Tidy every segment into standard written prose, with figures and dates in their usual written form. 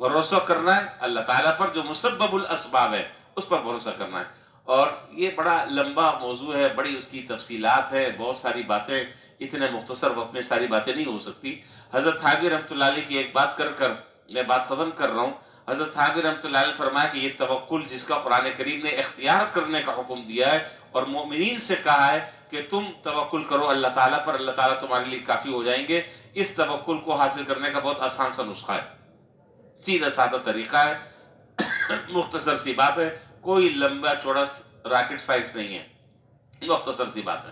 بھروسہ کرنا ہے اللہ تعالیٰ پر جو مسبب الاسباب ہے اس پر بھروسہ کرنا ہے. اور یہ بڑا لمبا موضوع ہے، بڑی اس کی تفصیلات ہے، بہت ساری باتیں، اتنے مختصر وقت میں ساری باتیں نہیں ہو سکتی. حضرت حاوی رحمۃ اللہ علیہ کی ایک بات کر میں بات ختم کر رہا ہوں. حضرت حاوی رحمۃ اللہ علیہ فرمایا کہ یہ توکل جس کا قرآن کریم نے اختیار کرنے کا حکم دیا ہے اور مومنین سے کہا ہے کہ تم توکل کرو اللہ تعالیٰ پر، اللہ تعالیٰ تمہارے لیے کافی ہو جائیں گے، اس توکل کو حاصل کرنے کا بہت آسان سا نسخہ ہے، سیدھا سادہ طریقہ ہے، مختصر سی بات ہے، کوئی لمبا چوڑا راکٹ سائنس نہیں ہے، مختصر سی بات ہے.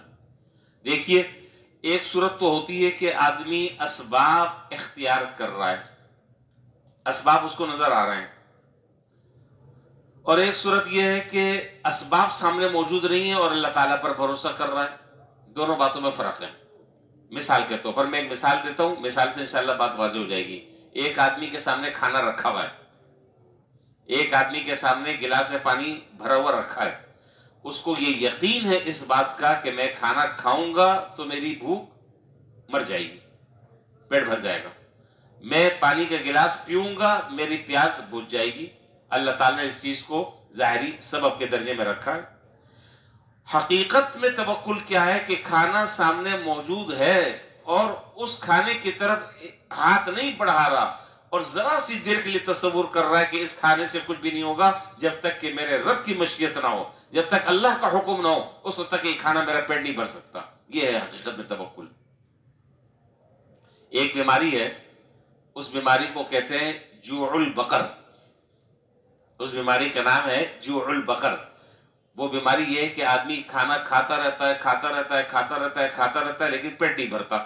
دیکھیے ایک صورت تو ہوتی ہے کہ آدمی اسباب اختیار کر رہا ہے، اسباب اس کو نظر آ رہے ہیں، اور ایک صورت یہ ہے کہ اسباب سامنے موجود نہیں ہیں اور اللہ تعالیٰ پر بھروسہ کر رہا ہے. دونوں باتوں میں فرق ہے. مثال کے طور پر میں ایک مثال دیتا ہوں، مثال سے انشاءاللہ بات واضح ہو جائے گی. ایک آدمی کے سامنے کھانا رکھا ہوا ہے، ایک آدمی کے سامنے گلاس میں پانی بھرا ہوا رکھا ہے، اس کو یہ یقین ہے اس بات کا کہ میں کھانا کھاؤں گا تو میری بھوک مر جائے گی، پیٹ بھر جائے گا، میں پانی کا گلاس پیوں گا میری پیاس بجھ جائے گی. اللہ تعالیٰ نے اس چیز کو ظاہری سبب کے درجے میں رکھا ہے. حقیقت میں توکل کیا ہے کہ کھانا سامنے موجود ہے اور اس کھانے کی طرف ہاتھ نہیں بڑھا رہا اور ذرا سی دیر کے لیے تصور کر رہا ہے کہ اس کھانے سے کچھ بھی نہیں ہوگا جب تک کہ میرے رب کی مشیت نہ ہو، جب تک اللہ کا حکم نہ ہو اس وقت تک یہ کھانا میرا پیٹ نہیں بھر سکتا. یہ ہے حقیقت میں توکل. ایک بیماری ہے، اس بیماری کو کہتے ہیں جوع البقر، اس بیماری کا نام ہے جوع البقر. وہ بیماری یہ ہے کہ آدمی کھانا کھاتا رہتا ہے کھاتا رہتا ہے کھاتا رہتا ہے کھاتا رہتا ہے لیکن پیٹ نہیں بھرتا.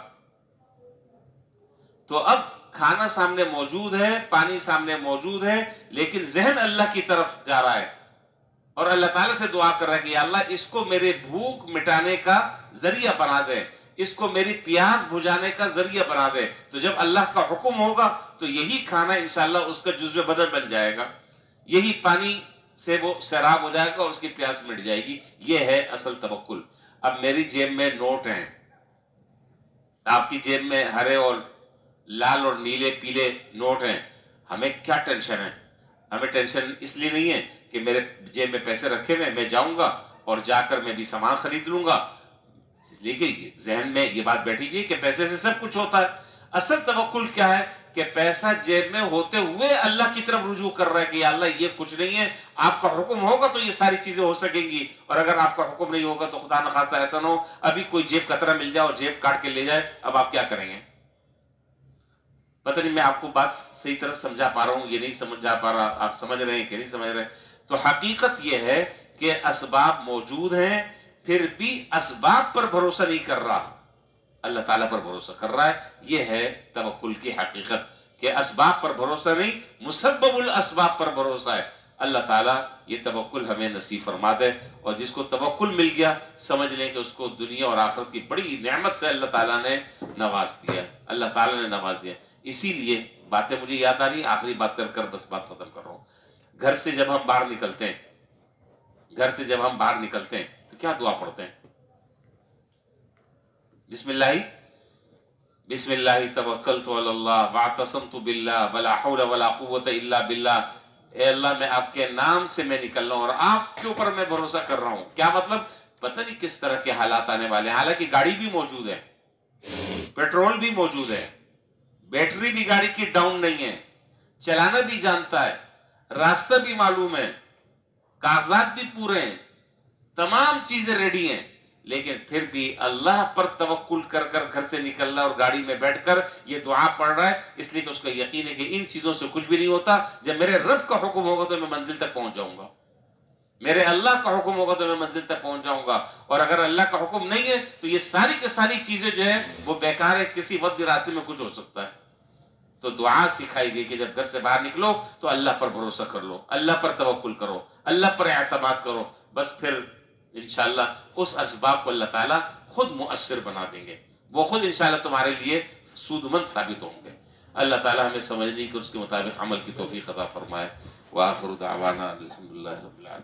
تو اب کھانا سامنے موجود ہے، پانی سامنے موجود ہے، لیکن ذہن اللہ کی طرف جا رہا ہے اور اللہ تعالیٰ سے دعا کر رہا ہے کہ یا اللہ اس کو میرے بھوک مٹانے کا ذریعہ بنا دے، اس کو میری پیاس بجھانے کا ذریعہ بنا دے. تو جب اللہ کا حکم ہوگا تو یہی کھانا انشاءاللہ اس کا جزو بدن بن جائے گا، یہی پانی سے وہ سیراب ہو جائے گا اور اس کی پیاس مٹ جائے گی. یہ ہے اصل توکل. اب میری جیب میں نوٹ ہیں، آپ کی جیب میں ہرے اور لال اور نیلے پیلے نوٹ ہیں، ہمیں کیا ٹینشن ہے؟ ہمیں ٹینشن اس لیے نہیں ہے کہ میرے جیب میں پیسے رکھے ہوئے میں جاؤں گا اور جا کر میں بھی سامان خرید لوں گا، اس لیے کہ ذہن میں یہ بات بیٹھی ہوئی کہ پیسے سے سب کچھ ہوتا ہے. اصل توکل کیا ہے کہ پیسہ جیب میں ہوتے ہوئے اللہ کی طرف رجوع کر رہا ہے کہ یا اللہ یہ کچھ نہیں ہے، آپ کا حکم ہوگا تو یہ ساری چیزیں ہو سکیں گی، اور اگر آپ کا حکم نہیں ہوگا تو خدا نخواستہ ایسا نہ ہو ابھی کوئی جیب کترا مل جائے اور جیب کاٹ کے لے جائے، اب آپ کیا کریں گے؟ پتہ نہیں میں آپ کو بات صحیح طرح سمجھا پا رہا ہوں، یہ نہیں سمجھا پا رہا، آپ سمجھ رہے ہیں کہ نہیں سمجھ رہے؟ تو حقیقت یہ ہے کہ اسباب موجود ہیں پھر بھی اسباب پر بھروسہ نہیں کر رہا، اللہ تعالیٰ پر بھروسہ کر رہا ہے. یہ ہے توکل کی حقیقت کہ اسباب پر بھروسہ نہیں، مسبب الاسباب پر بھروسہ ہے. اللہ تعالیٰ یہ توکل ہمیں نصیب فرما دے، اور جس کو توکل مل گیا سمجھ لیں کہ اس کو دنیا اور آخرت کی بڑی نعمت سے اللہ تعالیٰ نے نواز دیا، اللہ تعالیٰ نے نواز دیا. اسی لیے باتیں مجھے یاد آ رہی، آخری بات کر بس بات ختم کر رہا ہوں. گھر سے جب ہم باہر نکلتے ہیں، گھر سے جب ہم باہر نکلتے ہیں تو کیا دعا پڑھتے ہیں؟ بسم اللہ توکلت علی اللہ واعتصمت باللہ ولا حول ولا قوت الا باللہ. اے اللہ میں آپ کے نام سے میں نکل رہا ہوں اور آپ کے اوپر میں بھروسہ کر رہا ہوں. کیا مطلب؟ پتہ نہیں کس طرح کے حالات آنے والے ہیں. حالانکہ گاڑی بھی موجود ہے، پیٹرول بھی موجود ہے، بیٹری بھی گاڑی کی ڈاؤن نہیں ہے، چلانا بھی جانتا ہے، راستہ بھی معلوم ہے، کاغذات بھی پورے ہیں، تمام چیزیں ریڈی ہیں، لیکن پھر بھی اللہ پر توکل کر گھر سے نکل رہا اور گاڑی میں بیٹھ کر یہ دعا پڑھ رہا ہے، اس لیے کہ اس کا یقین ہے کہ ان چیزوں سے کچھ بھی نہیں ہوتا. جب میرے رب کا حکم ہوگا تو میں منزل تک پہنچ جاؤں گا، میرے اللہ کا حکم ہوگا تو میں منزل تک پہنچ جاؤں گا، اور اگر اللہ کا حکم نہیں ہے تو یہ ساری کی ساری چیزیں جو ہیں وہ بیکار ہے، کسی وقت بھی راستے میں کچھ ہو سکتا ہے. تو دعا سکھائی گئی کہ جب گھر سے باہر نکلو تو اللہ پر بھروسہ کر لو، اللہ پر توکل کرو، اللہ پر اعتماد کرو، بس پھر انشاءاللہ اس اسباب کو اللہ تعالیٰ خود مؤثر بنا دیں گے، وہ خود انشاءاللہ تمہارے لیے سودمند ثابت ہوں گے. اللہ تعالیٰ ہمیں سمجھنے کی اس کے مطابق عمل کی توفیق عطا فرمائے. وآخر دعوانا الحمدللہ رب العالمین.